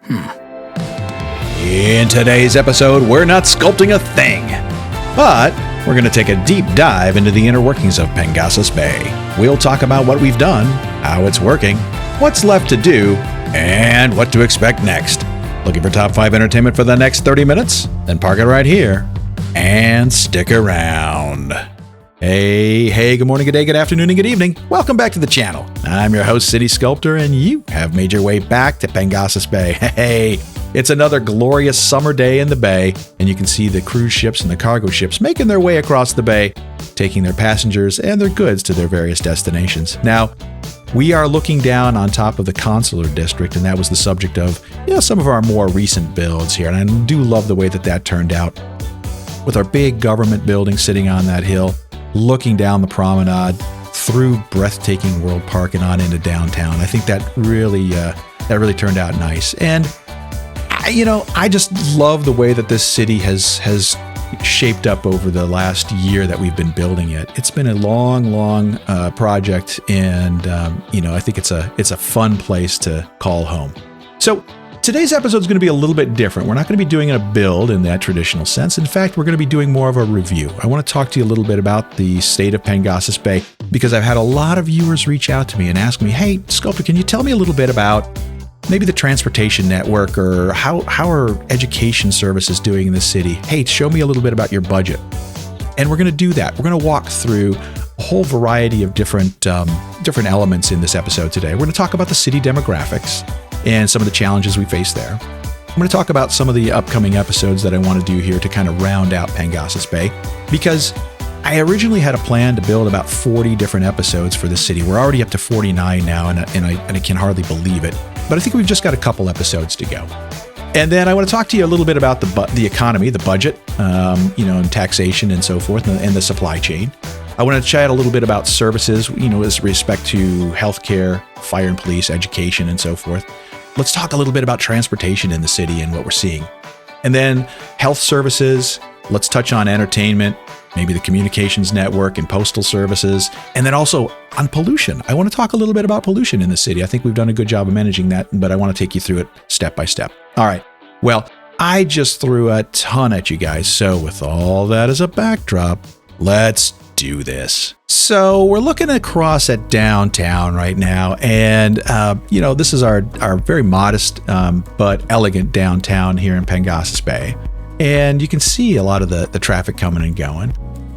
In today's episode, we're not sculpting a thing, but we're going to take a deep dive into the inner workings of Pengasas Bay. We'll talk about what we've done, how it's working, what's left to do, and what to expect next. Looking for top 5 entertainment for the next 30 minutes? Then park it right here and stick around. Hey, good morning, good day, good afternoon, and good evening. Welcome back to the channel. I'm your host, City Sculptor, and you have made your way back to Pengasas Bay. Hey, it's another glorious summer day in the bay, and you can see the cruise ships and the cargo ships making their way across the bay, taking their passengers and their goods to their various destinations. Now, we are looking down on top of the Consular District, and that was the subject of some of our more recent builds here, and I do love the way that turned out. With our big government building sitting on that hill, looking down the promenade through breathtaking World Park and on into downtown. I think that really turned out nice. And I just love the way that this city has shaped up over the last year that we've been building it. It's been a long project, and I think it's a fun place to call home. So today's episode is going to be a little bit different. We're not going to be doing a build in that traditional sense. In fact, we're going to be doing more of a review. I want to talk to you a little bit about the state of Pengasas Bay because I've had a lot of viewers reach out to me and ask me, hey, Sculptor, can you tell me a little bit about maybe the transportation network or how are education services doing in the city? Hey, show me a little bit about your budget. And we're going to do that. We're going to walk through a whole variety of different elements in this episode today. We're going to talk about the city demographics and some of the challenges we face there. I'm going to talk about some of the upcoming episodes that I want to do here to kind of round out Pengasas Bay, because I originally had a plan to build about 40 different episodes for the city. We're already up to 49 now, and I can hardly believe it. But I think we've just got a couple episodes to go. And then I want to talk to you a little bit about the economy, the budget, and taxation and so forth, and the supply chain. I want to chat a little bit about services, with respect to healthcare, fire and police, education, and so forth. Let's talk a little bit about transportation in the city and what we're seeing. And then health services, let's touch on entertainment, maybe the communications network and postal services, and then also on pollution. I want to talk a little bit about pollution in the city. I think we've done a good job of managing that, but I want to take you through it step by step. All right. Well, I just threw a ton at you guys. So with all that as a backdrop, let's do this. So we're looking across at downtown right now, and this is our very modest but elegant downtown here in Pengasas Bay, and you can see a lot of the traffic coming and going.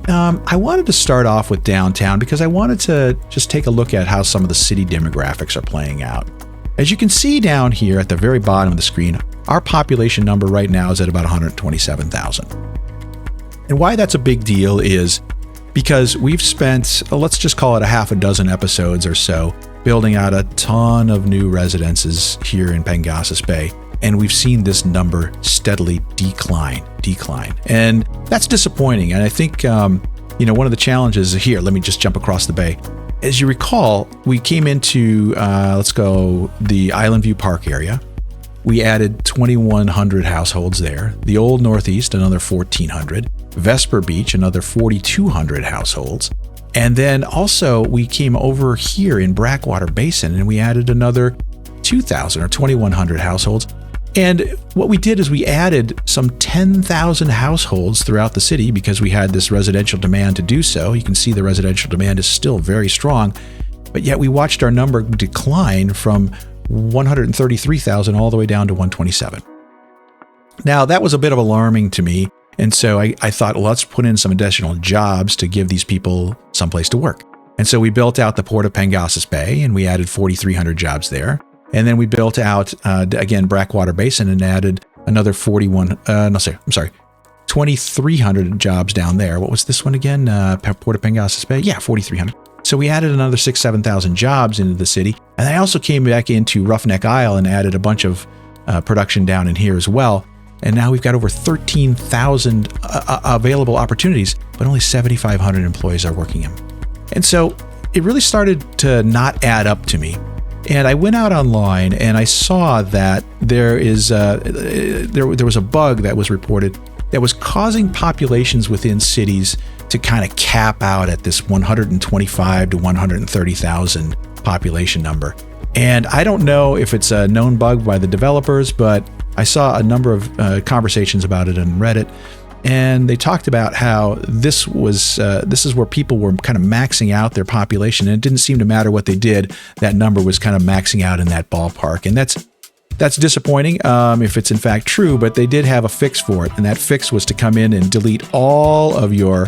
I wanted to start off with downtown because I wanted to just take a look at how some of the city demographics are playing out. As you can see down here at the very bottom of the screen, our population number right now is at about 127,000. And why that's a big deal is because we've spent, let's just call it a half a dozen episodes or so, building out a ton of new residences here in Pengasas Bay. And we've seen this number steadily decline. And that's disappointing. And I think, one of the challenges here, let me just jump across the bay. As you recall, we came into, the Island View Park area. We added 2,100 households there. The Old Northeast, another 1,400. Vesper Beach, another 4,200 households. And then also we came over here in Brackwater Basin and we added another 2,000 or 2,100 households. And what we did is we added some 10,000 households throughout the city because we had this residential demand to do so. You can see the residential demand is still very strong, but yet we watched our number decline from 133,000 all the way down to 127. Now, that was a bit of alarming to me. And so I thought, well, let's put in some additional jobs to give these people someplace to work. And so we built out the Port of Pengasas Bay and we added 4,300 jobs there. And then we built out, again, Brackwater Basin and added another 2,300 jobs down there. What was this one again? Port of Pengasas Bay? Yeah, 4,300. So we added another 7,000 jobs into the city. And I also came back into Roughneck Isle and added a bunch of production down in here as well. And now we've got over 13,000 available opportunities, but only 7,500 employees are working them. And so it really started to not add up to me. And I went out online and I saw that there was a bug that was reported that was causing populations within cities to kind of cap out at this 125 to 130,000 population number. And I don't know if it's a known bug by the developers, but I saw a number of conversations about it on Reddit. And they talked about how this is where people were kind of maxing out their population, and it didn't seem to matter what they did. That number was kind of maxing out in that ballpark, and that's disappointing if it's in fact true. But they did have a fix for it, and that fix was to come in and delete all of your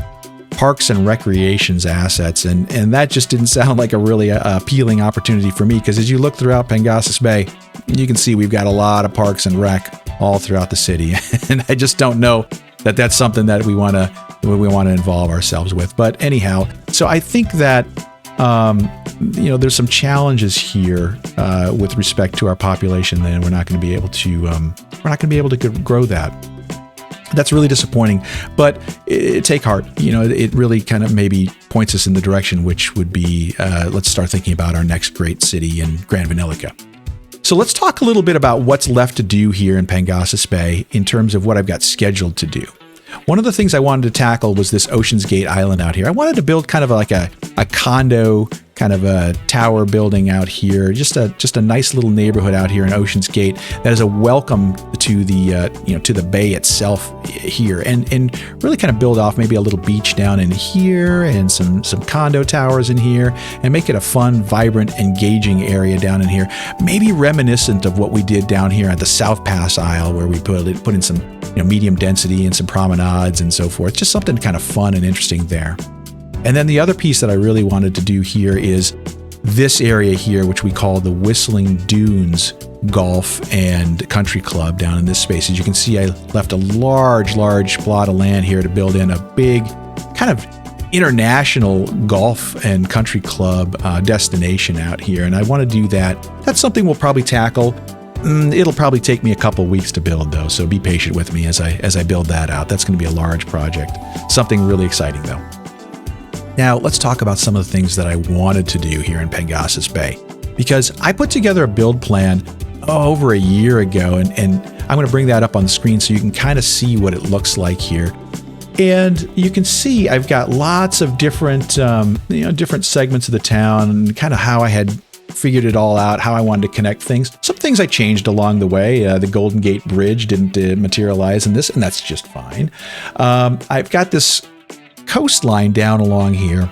parks and recreations assets, and that just didn't sound like a really appealing opportunity for me, because as you look throughout Pengasas Bay, you can see we've got a lot of parks and rec all throughout the city, and I just don't know that that's something that we want to involve ourselves with. But anyhow, so I think that there's some challenges here with respect to our population, and we're not going to be able to grow that. That's really disappointing, but take heart. It really kind of maybe points us in the direction which would be let's start thinking about our next great city in Grand Vanillica. So let's talk a little bit about what's left to do here in Pengasas Bay in terms of what I've got scheduled to do. One of the things I wanted to tackle was this Ocean's Gate Island out here. I wanted to build kind of like a condo, kind of a tower building out here, just a nice little neighborhood out here in Ocean's Gate that is a welcome to the bay itself here, and really kind of build off maybe a little beach down in here and some condo towers in here, and make it a fun, vibrant, engaging area down in here, maybe reminiscent of what we did down here at the South Pass Isle, where we put in some medium density and some promenades and so forth. Just something kind of fun and interesting there. And then the other piece that I really wanted to do here is this area here, which we call the Whistling Dunes Golf and Country Club down in this space. As you can see, I left a large plot of land here to build in a big kind of international golf and country club destination out here. And I want to do that. That's something we'll probably tackle. It'll probably take me a couple weeks to build, though, so be patient with me as I build that out. That's going to be a large project. Something really exciting, though. Now, let's talk about some of the things that I wanted to do here in Pengasas Bay, because I put together a build plan over a year ago, and I'm going to bring that up on the screen so you can kind of see what it looks like here. And you can see I've got lots of different segments of the town, and kind of how I had figured it all out, how I wanted to connect things. Some things I changed along the way. The Golden Gate Bridge didn't materialize in this, and that's just fine. I've got this coastline down along here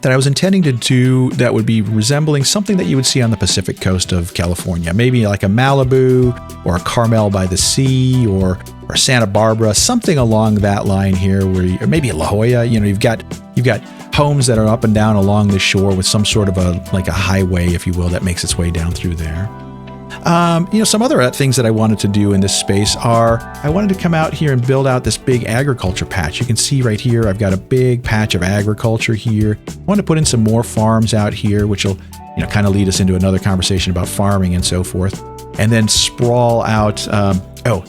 that I was intending to do that would be resembling something that you would see on the Pacific coast of California, maybe like a Malibu or a Carmel by the Sea or Santa Barbara, something along that line here, or maybe La Jolla. You've got homes that are up and down along the shore with some sort of a highway, if you will, that makes its way down through there. Some other things that I wanted to do in this space are I wanted to come out here and build out this big agriculture patch. You can see right here, I've got a big patch of agriculture here. I want to put in some more farms out here, which will, kind of lead us into another conversation about farming and so forth. And then sprawl out.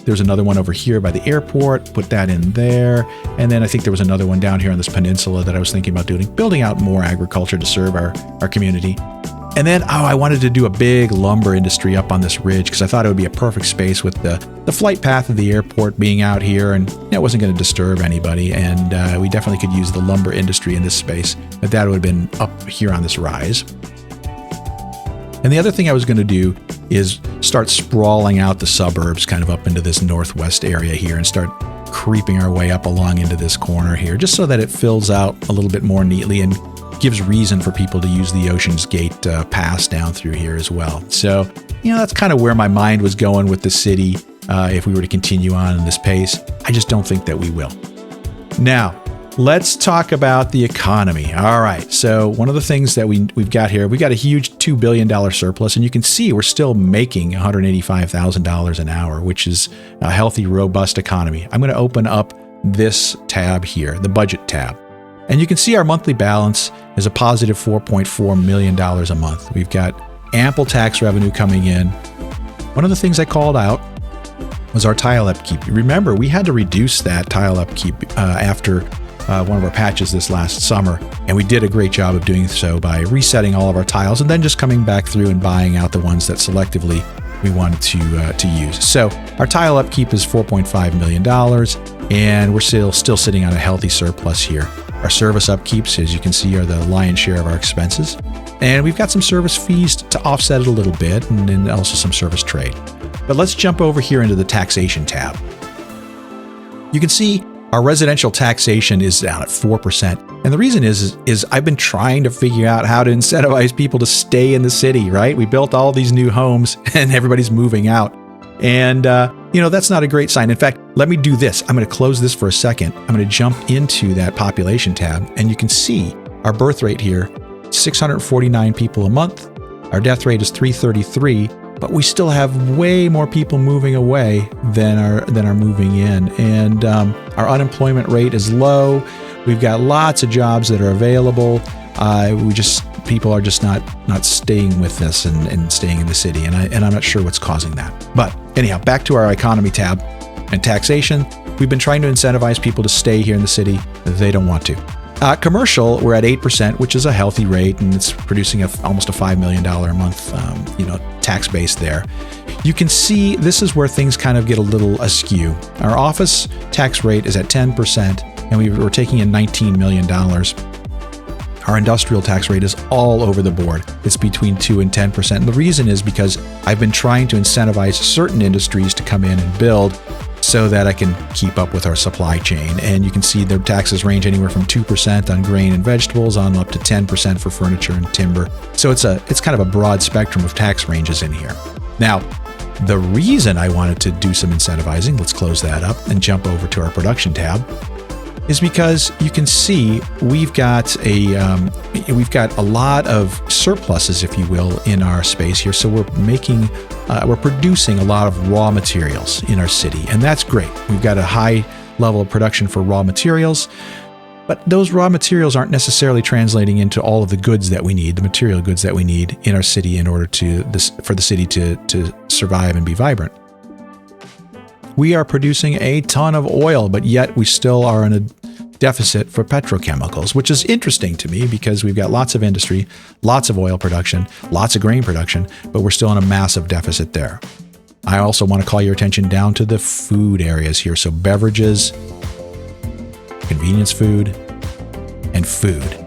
There's another one over here by the airport. Put that in there. And then I think there was another one down here on this peninsula that I was thinking about building out more agriculture to serve our community. And then, I wanted to do a big lumber industry up on this ridge, because I thought it would be a perfect space with the flight path of the airport being out here, and it wasn't going to disturb anybody. And we definitely could use the lumber industry in this space, but that would have been up here on this rise. And the other thing I was going to do is start sprawling out the suburbs kind of up into this northwest area here, and start creeping our way up along into this corner here, just so that it fills out a little bit more neatly and gives reason for people to use the Ocean's Gate pass down through here as well. So, that's kind of where my mind was going with the city if we were to continue on in this pace. I just don't think that we will. Now, let's talk about the economy. All right, so one of the things that we've got here, we've got a huge $2 billion surplus, and you can see we're still making $185,000 an hour, which is a healthy, robust economy. I'm going to open up this tab here, the budget tab. And you can see our monthly balance is a positive $4.4 million a month. We've got ample tax revenue coming in. One of the things I called out was our tile upkeep. Remember, we had to reduce that tile upkeep after one of our patches this last summer, and we did a great job of doing so by resetting all of our tiles and then just coming back through and buying out the ones that selectively we wanted to use. So our tile upkeep is $4.5 million, and we're still sitting on a healthy surplus here. Our service upkeeps, as you can see, are the lion's share of our expenses. And we've got some service fees to offset it a little bit, and then also some service trade. But let's jump over here into the taxation tab. You can see our residential taxation is down at 4%. And the reason is I've been trying to figure out how to incentivize people to stay in the city, right? We built all these new homes and everybody's moving out. And, that's not a great sign. In fact, let me do this. I'm going to close this for a second. I'm going to jump into that population tab, and you can see our birth rate here, 649 people a month. Our death rate is 333, but we still have way more people moving away than are moving in. And our unemployment rate is low. We've got lots of jobs that are available. People are just not staying with us and staying in the city, and I'm not sure what's causing that. But anyhow, back to our economy tab and taxation. We've been trying to incentivize people to stay here in the city. They don't want to. Commercial, we're at 8%, which is a healthy rate, and it's producing almost a $5 million a month, tax base there. You can see this is where things kind of get a little askew. Our office tax rate is at 10%, and we're taking in $19 million. Our industrial tax rate is all over the board. It's between 2 and 10%. And the reason is because I've been trying to incentivize certain industries to come in and build so that I can keep up with our supply chain. And you can see their taxes range anywhere from 2% on grain and vegetables on up to 10% for furniture and timber. So it's kind of a broad spectrum of tax ranges in here. Now, the reason I wanted to do some incentivizing, let's close that up and jump over to our production tab, is because you can see we've got a lot of surpluses, if you will, in our space here. So we're producing a lot of raw materials in our city, and that's great. We've got a high level of production for raw materials, but those raw materials aren't necessarily translating into all of the goods that we need, the material goods that we need in our city in order for the city to survive and be vibrant. We are producing a ton of oil, but yet we still are in a deficit for petrochemicals, which is interesting to me because we've got lots of industry, lots of oil production, lots of grain production, but we're still in a massive deficit there. I also want to call your attention down to the food areas here. So beverages, convenience food, and food.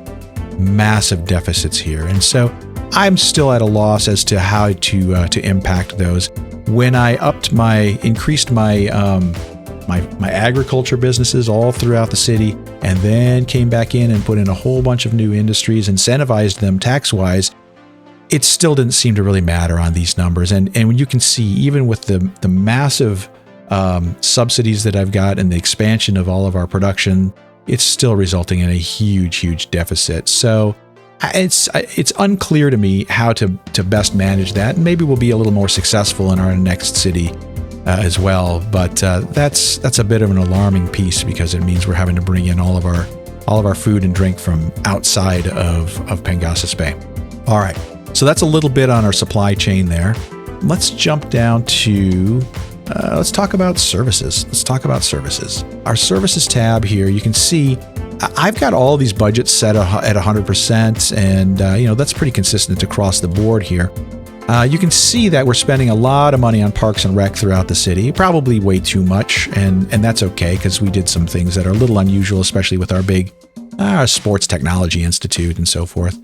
Massive deficits here. And so I'm still at a loss as to how to impact those. When I increased my agriculture businesses all throughout the city, and then came back in and put in a whole bunch of new industries, incentivized them tax-wise, it still didn't seem to really matter on these numbers. And when you can see, even with the massive subsidies that I've got and the expansion of all of our production, it's still resulting in a huge, huge deficit. So it's unclear to me how to best manage that. And maybe we'll be a little more successful in our next city as well. But that's a bit of an alarming piece because it means we're having to bring in all of our food and drink from outside of Pengasas Bay. All right, so that's a little bit on our supply chain there. Let's jump down to let's talk about services. Our services tab here, you can see I've got all these budgets set at 100%, and that's pretty consistent across the board here. You can see that we're spending a lot of money on parks and rec throughout the city, probably way too much, and that's okay because we did some things that are a little unusual, especially with our big Sports Technology Institute and so forth.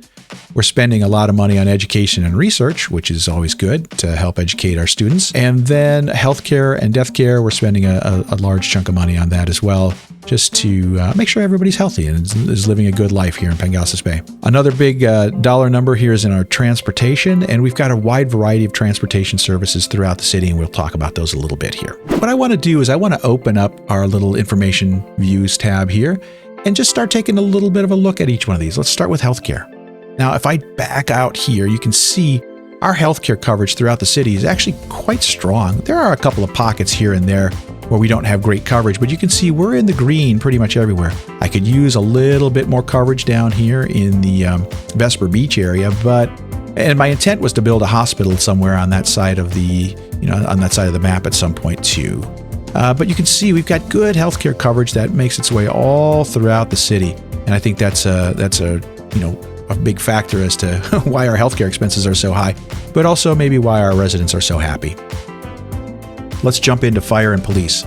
We're spending a lot of money on education and research, which is always good to help educate our students. And then healthcare and death care, we're spending a large chunk of money on that as well, just to make sure everybody's healthy and is living a good life here in Pengasas Bay. Another big dollar number here is in our transportation, and we've got a wide variety of transportation services throughout the city, and we'll talk about those a little bit here. What I want to do is I want to open up our little information views tab here and just start taking a little bit of a look at each one of these. Let's start with healthcare. Now, if I back out here, you can see our healthcare coverage throughout the city is actually quite strong. There are a couple of pockets here and there where we don't have great coverage, but you can see we're in the green pretty much everywhere. I could use a little bit more coverage down here in the Vesper Beach area, and my intent was to build a hospital somewhere on that side of the map at some point too. But you can see we've got good healthcare coverage that makes its way all throughout the city, and I think that's a big factor as to why our healthcare expenses are so high, but also maybe why our residents are so happy. Let's jump into fire and police.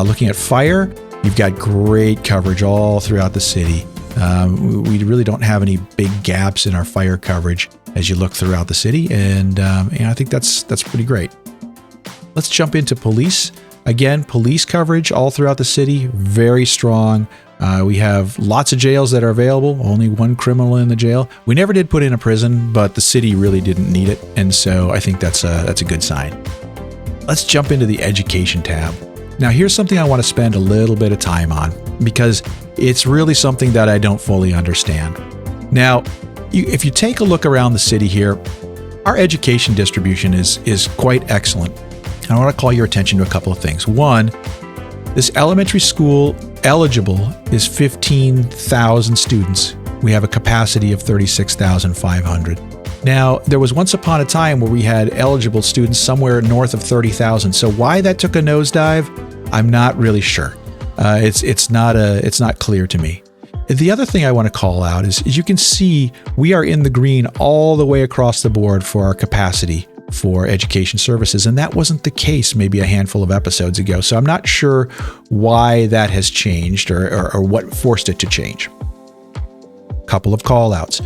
Looking at fire, you've got great coverage all throughout the city. We really don't have any big gaps in our fire coverage as you look throughout the city, and I think that's pretty great. Let's jump into police. Again, police coverage all throughout the city, very strong. We have lots of jails that are available, only one criminal in the jail. We never did put in a prison, but the city really didn't need it, and so I think that's a good sign. Let's jump into the education tab. Now, here's something I want to spend a little bit of time on because it's really something that I don't fully understand. Now, if you take a look around the city here, our education distribution is quite excellent. And I want to call your attention to a couple of things. One, this elementary school eligible is 15,000 students. We have a capacity of 36,500. Now, there was once upon a time where we had eligible students somewhere north of 30,000. So why that took a nosedive, I'm not really sure. It's not clear to me. The other thing I want to call out is you can see we are in the green all the way across the board for our capacity for education services, and that wasn't the case maybe a handful of episodes ago. So I'm not sure why that has changed or what forced it to change. Couple of call outs.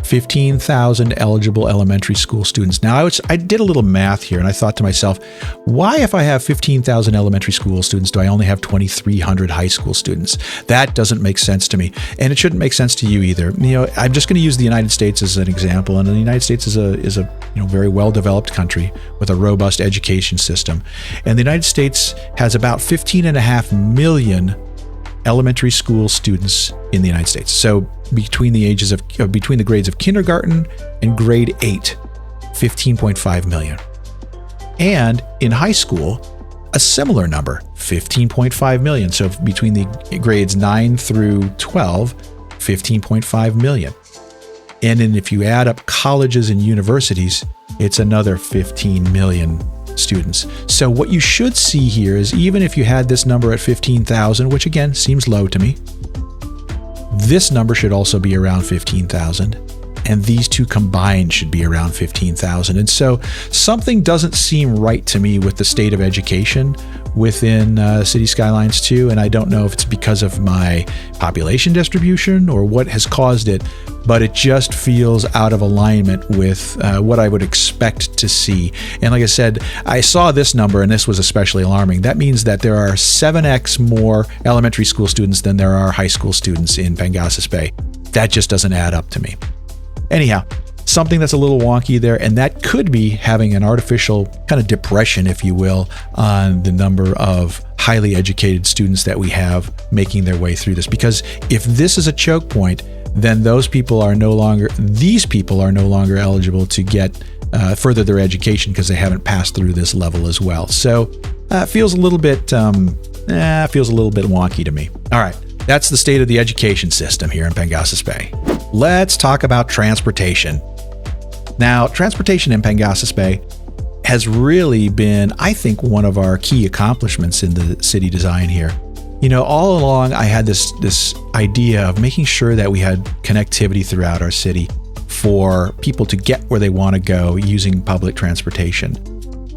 15,000 eligible elementary school students. Now, I did a little math here, and I thought to myself, why, if I have 15,000 elementary school students, do I only have 2,300 high school students? That doesn't make sense to me, and it shouldn't make sense to you either. I'm just going to use the United States as an example, and the United States is a very well-developed country with a robust education system, and the United States has about 15.5 million elementary school students in the United States. So between the grades of kindergarten and grade 8, 15.5 million. And in high school, a similar number, 15.5 million. So between the grades 9 through 12, 15.5 million. And then if you add up colleges and universities, it's another 15 million students. So what you should see here is even if you had this number at 15,000, which again seems low to me, this number should also be around 15,000, and these two combined should be around 15,000. And so something doesn't seem right to me with the state of education within City Skylines 2, and I don't know if it's because of my population distribution or what has caused it, but it just feels out of alignment with what I would expect to see. And like I said, I saw this number, and this was especially alarming. That means that there are 7x more elementary school students than there are high school students in Pengasas Bay. That just doesn't add up to me. Anyhow, something that's a little wonky there, and that could be having an artificial kind of depression, if you will, on the number of highly educated students that we have making their way through this. Because if this is a choke point, then these people are no longer eligible to get further their education because they haven't passed through this level as well. So it feels a little bit wonky to me. All right. That's the state of the education system here in Pengasas Bay. Let's talk about transportation. Now, transportation in Pengasas Bay has really been, I think, one of our key accomplishments in the city design here. All along, I had this idea of making sure that we had connectivity throughout our city for people to get where they want to go using public transportation.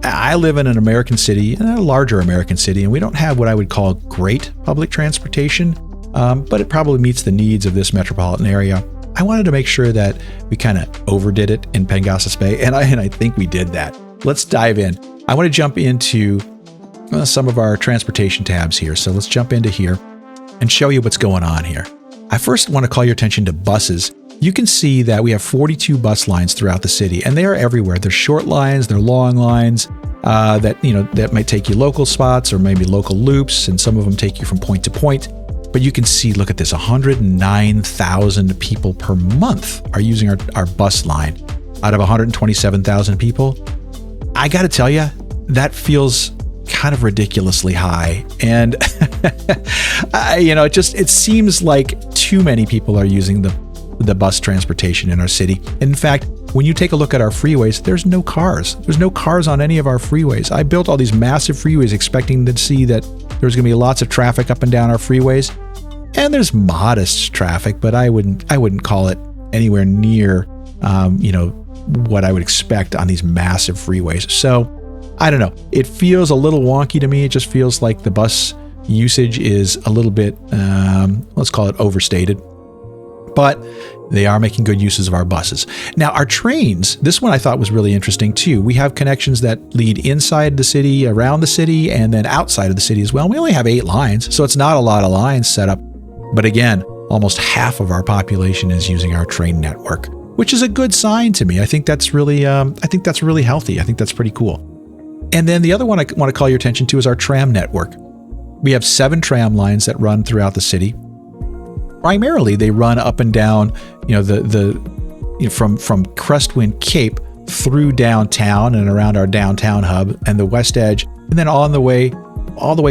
I live in an American city, a larger American city, and we don't have what I would call great public transportation, but it probably meets the needs of this metropolitan area. I wanted to make sure that we kind of overdid it in Pengasas Bay, and I think we did that. Let's dive in. I want to jump into some of our transportation tabs here. So let's jump into here and show you what's going on here. I first want to call your attention to buses. You can see that we have 42 bus lines throughout the city, and they are everywhere. They're short lines, they're long lines that might take you local spots or maybe local loops, and some of them take you from point to point. But you can see, look at this, 109,000 people per month are using our bus line out of 127,000 people. I got to tell you, that feels kind of ridiculously high. And, it seems like too many people are using the bus transportation in our city. In fact, when you take a look at our freeways, there's no cars. There's no cars on any of our freeways. I built all these massive freeways expecting to see that there's going to be lots of traffic up and down our freeways. And there's modest traffic, but I wouldn't call it anywhere near, what I would expect on these massive freeways. So I don't know. It feels a little wonky to me. It just feels like the bus usage is a little bit, let's call it overstated. But they are making good uses of our buses. Now, our trains, this one I thought was really interesting too. We have connections that lead inside the city, around the city, and then outside of the city as well. We only have 8 lines, so it's not a lot of lines set up. But again, almost half of our population is using our train network, which is a good sign to me. I think that's really healthy. I think that's pretty cool. And then the other one I want to call your attention to is our tram network. We have 7 tram lines that run throughout the city. Primarily, they run up and down, from Crestwind Cape through downtown and around our downtown hub and the West Edge, and then all the way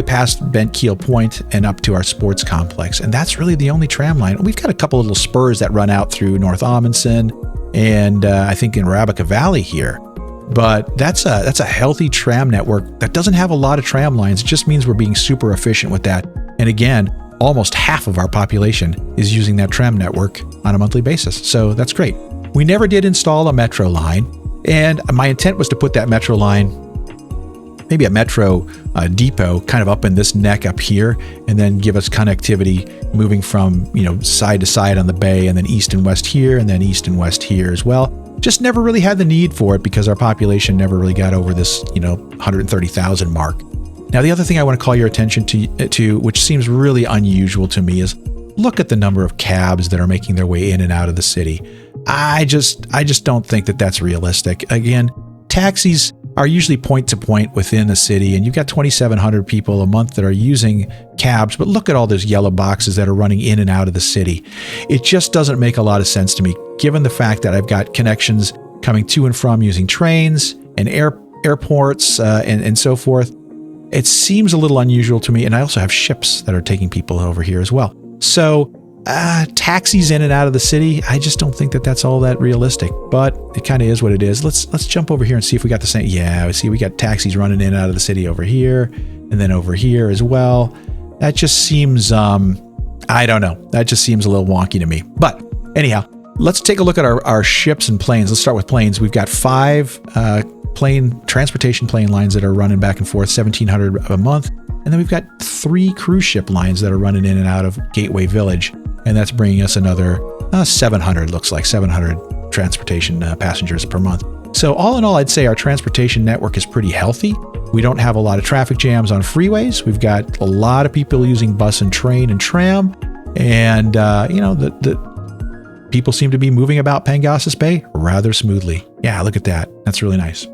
past Bent Keel Point and up to our sports complex. And that's really the only tram line. We've got a couple of little spurs that run out through North Amundsen and I think in Arabica Valley here. But that's a healthy tram network that doesn't have a lot of tram lines. It just means we're being super efficient with that. And again, almost half of our population is using that tram network on a monthly basis. So that's great. We never did install a metro line. And my intent was to put that metro line, maybe a metro depot kind of up in this neck up here, and then give us connectivity moving from, side to side on the bay, and then east and west here, and then east and west here as well. Just never really had the need for it because our population never really got over this, 130,000 mark. Now, the other thing I want to call your attention to, which seems really unusual to me, is look at the number of cabs that are making their way in and out of the city. I just don't think that that's realistic. Again, taxis are usually point to point within the city, and you've got 2,700 people a month that are using cabs, but look at all those yellow boxes that are running in and out of the city. It just doesn't make a lot of sense to me, given the fact that I've got connections coming to and from using trains and airports and so forth. It seems a little unusual to me, and I also have ships that are taking people over here as well. So taxis in and out of the city, I just don't think that that's all that realistic, but it kind of is what it is. Let's jump over here and see if we got the same. Yeah, see, we got taxis running in and out of the city over here, and then over here as well. That just seems, I don't know. That just seems a little wonky to me. But anyhow, let's take a look at our ships and planes. Let's start with planes. We've got 5 transportation plane lines that are running back and forth, 1,700 a month. And then we've got 3 cruise ship lines that are running in and out of Gateway Village. And that's bringing us another 700, looks like 700 transportation passengers per month. So all in all, I'd say our transportation network is pretty healthy. We don't have a lot of traffic jams on freeways. We've got a lot of people using bus and train and tram. And, the people seem to be moving about Pengasas Bay rather smoothly. Yeah, look at that. That's really nice.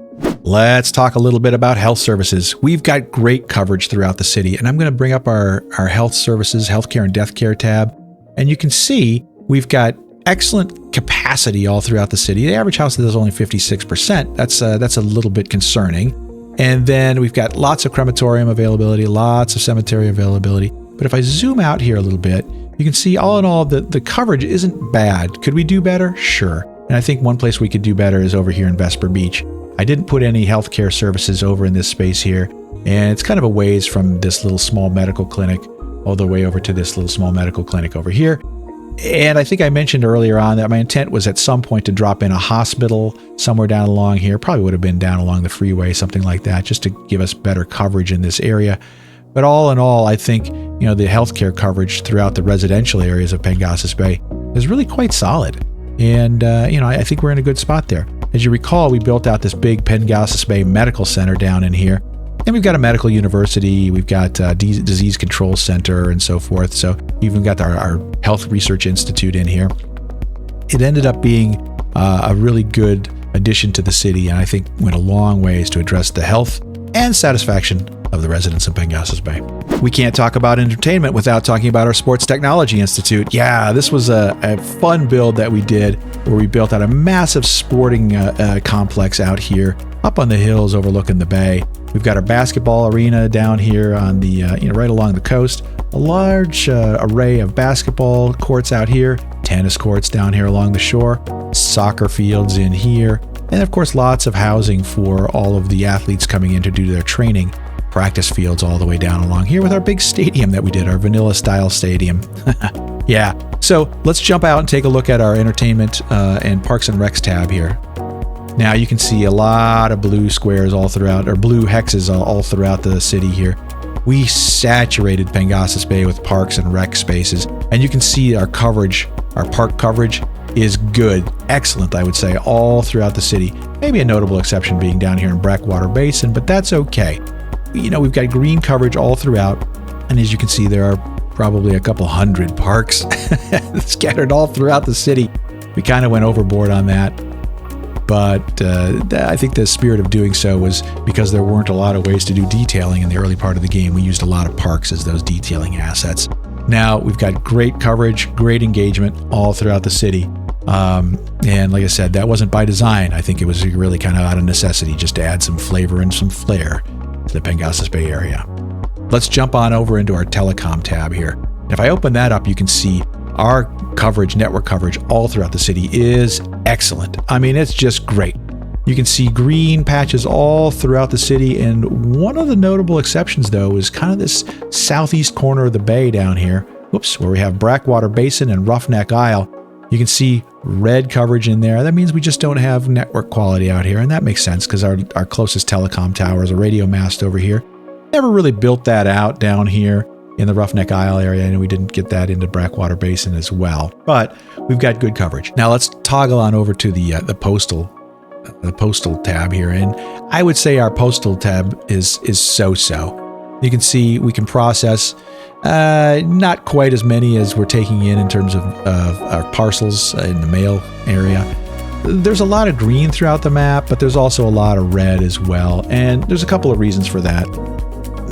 Let's talk a little bit about health services. We've got great coverage throughout the city, and I'm going to bring up our health services, healthcare and death care tab. And you can see we've got excellent capacity all throughout the city. The average house is only 56%. That's a little bit concerning. And then we've got lots of crematorium availability, lots of cemetery availability. But if I zoom out here a little bit, you can see all in all the coverage isn't bad. Could we do better? Sure. And I think one place we could do better is over here in Vesper Beach. I didn't put any healthcare services over in this space here, and it's kind of a ways from this little small medical clinic all the way over to this little small medical clinic over here. And I think I mentioned earlier on that my intent was at some point to drop in a hospital somewhere down along here. Probably would have been down along the freeway, something like that, just to give us better coverage in this area. But all in all, I think, the healthcare coverage throughout the residential areas of Pengasas Bay is really quite solid. And, I think we're in a good spot there. As you recall, we built out this big Pengasas Bay Medical Center down in here. And we've got a medical university, we've got a disease control center and so forth. So we've even got our health research institute in here. It ended up being a really good addition to the city, and I think went a long ways to address the health and satisfaction of the residents of Pengasas Bay. We can't talk about entertainment without talking about our Sports Technology Institute. Yeah, this was a fun build that we did where we built out a massive sporting complex out here up on the hills overlooking the bay. We've got our basketball arena down here on the, right along the coast. A large array of basketball courts out here, tennis courts down here along the shore, soccer fields in here, and of course lots of housing for all of the athletes coming in to do their training. Practice fields all the way down along here with our big stadium that we did, our vanilla style stadium. Yeah, so let's jump out and take a look at our entertainment and Parks and Recs tab here. Now you can see a lot of blue squares all throughout, or blue hexes all throughout the city here. We saturated Pengasas Bay with parks and rec spaces, and you can see our coverage Our park coverage is good, excellent, I would say, all throughout the city. Maybe a notable exception being down here in Breckwater Basin, but that's okay. We've got green coverage all throughout, and as you can see, there are probably a couple hundred parks scattered all throughout the city. We kind of went overboard on that, but I think the spirit of doing so was because there weren't a lot of ways to do detailing in the early part of the game. We used a lot of parks as those detailing assets. Now we've got great coverage, great engagement all throughout the city. And like I said, that wasn't by design. I think it was really kind of out of necessity just to add some flavor and some flair to the Pengasas Bay area. Let's jump on over into our telecom tab here. If I open that up, you can see our coverage, network coverage all throughout the city is excellent. I mean, it's just great. You can see green patches all throughout the city, and one of the notable exceptions, though, is kind of this southeast corner of the bay down here, where we have Breckwater Basin and Roughneck Isle. You can see red coverage in there. That means we just don't have network quality out here, and that makes sense because our closest telecom tower is a radio mast over here. Never really built that out down here in the Roughneck Isle area, and we didn't get that into Breckwater Basin as well. But we've got good coverage. Now let's toggle on over to the Postal tab here, and I would say our Postal tab is so-so. You can see we can process not quite as many as we're taking in terms of our parcels in the mail area. There's a lot of green throughout the map, but there's also a lot of red as well, and there's a couple of reasons for that.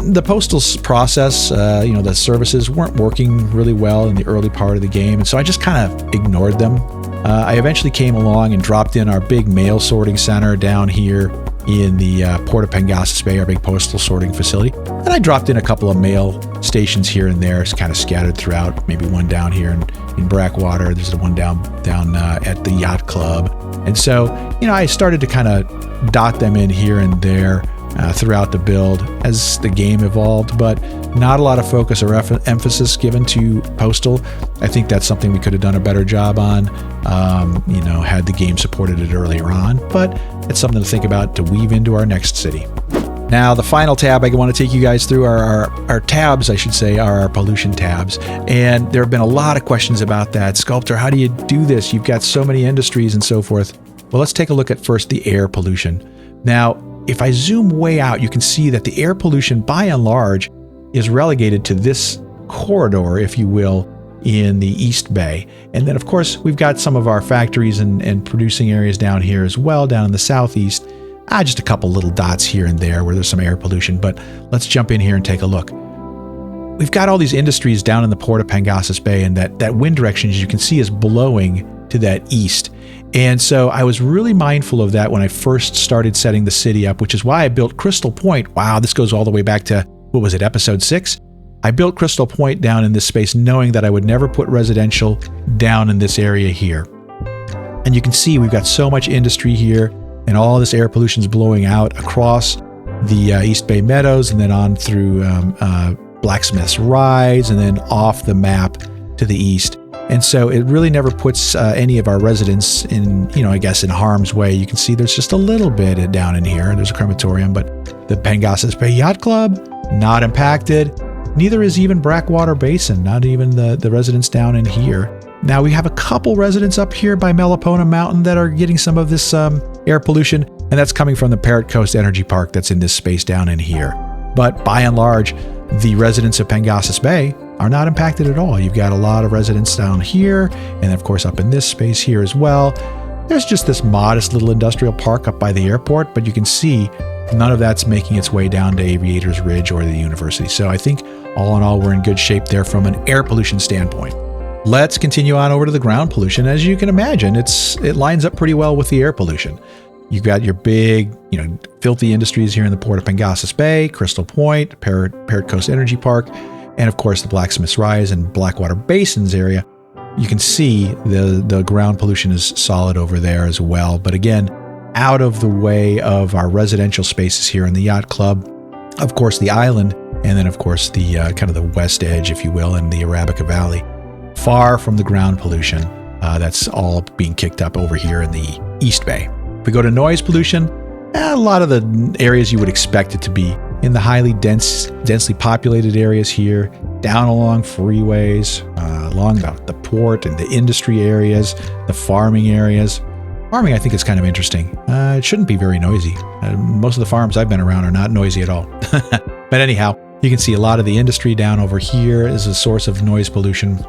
The Postal process, the services weren't working really well in the early part of the game, and so I just kind of ignored them. I eventually came along and dropped in our big mail sorting center down here in the Port of Pengasas Bay, our big postal sorting facility. And I dropped in a couple of mail stations here and there. It's kind of scattered throughout, maybe one down here in Breckwater. There's the one down at the yacht club. And so, I started to kind of dot them in here and there throughout the build as the game evolved, but not a lot of focus or emphasis given to Postal. I think that's something we could have done a better job on, had the game supported it earlier on, but it's something to think about to weave into our next city. Now, the final tab I want to take you guys through are our tabs, I should say, are our pollution tabs. And there have been a lot of questions about that. Sculptor, how do you do this? You've got so many industries and so forth. Well, let's take a look at first the air pollution. Now, if I zoom way out, you can see that the air pollution, by and large, is relegated to this corridor, if you will, in the East Bay. And then, of course, we've got some of our factories and producing areas down here as well, down in the southeast. Just a couple little dots here and there where there's some air pollution, but let's jump in here and take a look. We've got all these industries down in the Port of Pengasas Bay, and that wind direction, as you can see, is blowing to that east. And so I was really mindful of that when I first started setting the city up, which is why I built Crystal Point. Wow, this goes all the way back to, episode 6? I built Crystal Point down in this space knowing that I would never put residential down in this area here. And you can see we've got so much industry here, and all this air pollution is blowing out across the East Bay Meadows and then on through Blacksmith's Rise and then off the map to the east. And so it really never puts any of our residents in, in harm's way. You can see there's just a little bit down in here. There's a crematorium, but the Pengasas Bay Yacht Club, not impacted. Neither is even Breckwater Basin, not even the residents down in here. Now, we have a couple residents up here by Melipona Mountain that are getting some of this air pollution, and that's coming from the Parrot Coast Energy Park that's in this space down in here. But by and large, the residents of Pengasas Bay are not impacted at all. You've got a lot of residents down here, and of course up in this space here as well. There's just this modest little industrial park up by the airport, but you can see none of that's making its way down to Aviators Ridge or the university. So I think all in all, we're in good shape there from an air pollution standpoint. Let's continue on over to the ground pollution. As you can imagine, it lines up pretty well with the air pollution. You've got your big, filthy industries here in the Port of Pengasas Bay, Crystal Point, Parrot Coast Energy Park, and of course the Blacksmith's Rise and Blackwater Basins area. You can see the ground pollution is solid over there as well. But again, out of the way of our residential spaces here in the yacht club, of course the island, and then of course the kind of the west edge, if you will, in the Arabica Valley. Far from the ground pollution. That's all being kicked up over here in the East Bay. If we go to noise pollution, a lot of the areas you would expect it to be in the highly densely populated areas here down along freeways, along the port and the industry areas, the farming areas. Farming, I think, is kind of interesting. It shouldn't be very noisy. Most of the farms I've been around are not noisy at all. But anyhow, you can see a lot of the industry down over here is a source of noise pollution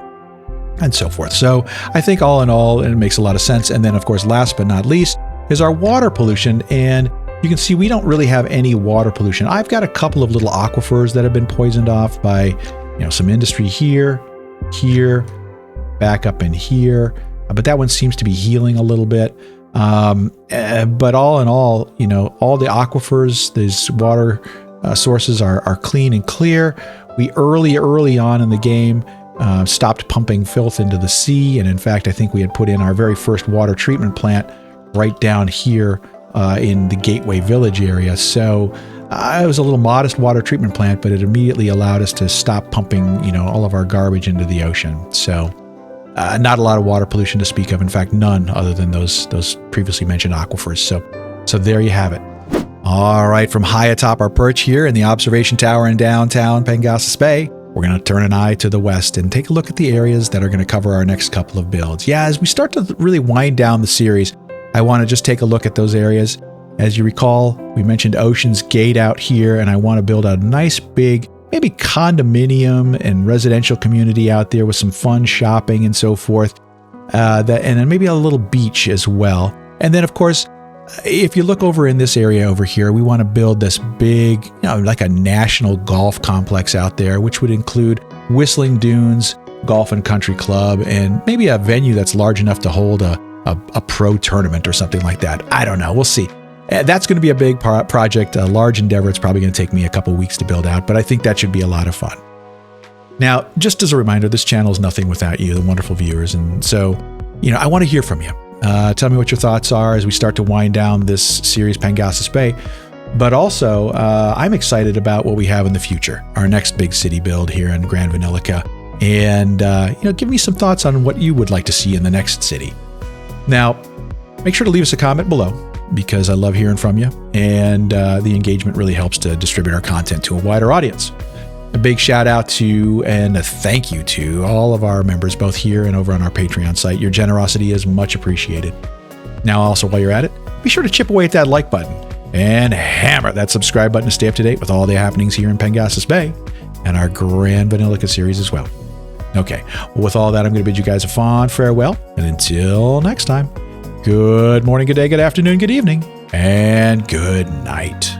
and so forth. So I think all in all, it makes a lot of sense. And then, of course, last but not least is our water pollution. And you can see we don't really have any water pollution. I've got a couple of little aquifers that have been poisoned off by, some industry here, back up in here. But that one seems to be healing a little bit. But all in all, all the aquifers, these water sources are clean and clear. We early on in the game stopped pumping filth into the sea. And in fact, I think we had put in our very first water treatment plant right down here in the Gateway Village area. So it was a little modest water treatment plant, but it immediately allowed us to stop pumping, all of our garbage into the ocean. So not a lot of water pollution to speak of. In fact, none other than those previously mentioned aquifers. So there you have it. All right, from high atop our perch here in the observation tower in downtown Pengasas Bay, we're going to turn an eye to the west and take a look at the areas that are going to cover our next couple of builds. Yeah, as we start to really wind down the series, I want to just take a look at those areas. As you recall, we mentioned Ocean's Gate out here, and I want to build a nice big, maybe condominium and residential community out there with some fun shopping and so forth. And then maybe a little beach as well. And then, of course, if you look over in this area over here, we want to build this big, like a national golf complex out there, which would include Whistling Dunes Golf and Country Club, and maybe a venue that's large enough to hold a pro tournament or something like that. I don't know. We'll see. That's going to be a big project, a large endeavor. It's probably going to take me a couple weeks to build out, but I think that should be a lot of fun. Now, just as a reminder, this channel is nothing without you, the wonderful viewers. And so, I want to hear from you. Tell me what your thoughts are as we start to wind down this series, Pengasas Bay. But also, I'm excited about what we have in the future, our next big city build here in Grand Vanillica. And, give me some thoughts on what you would like to see in the next city. Now, make sure to leave us a comment below, because I love hearing from you, and the engagement really helps to distribute our content to a wider audience. A big shout out to and a thank you to all of our members, both here and over on our Patreon site. Your generosity is much appreciated. Now, also, while you're at it, be sure to chip away at that like button and hammer that subscribe button to stay up to date with all the happenings here in Pengasas Bay and our Grand Vanillica series as well. Okay, well, with all that, I'm going to bid you guys a fond farewell, and until next time, good morning, good day, good afternoon, good evening, and good night.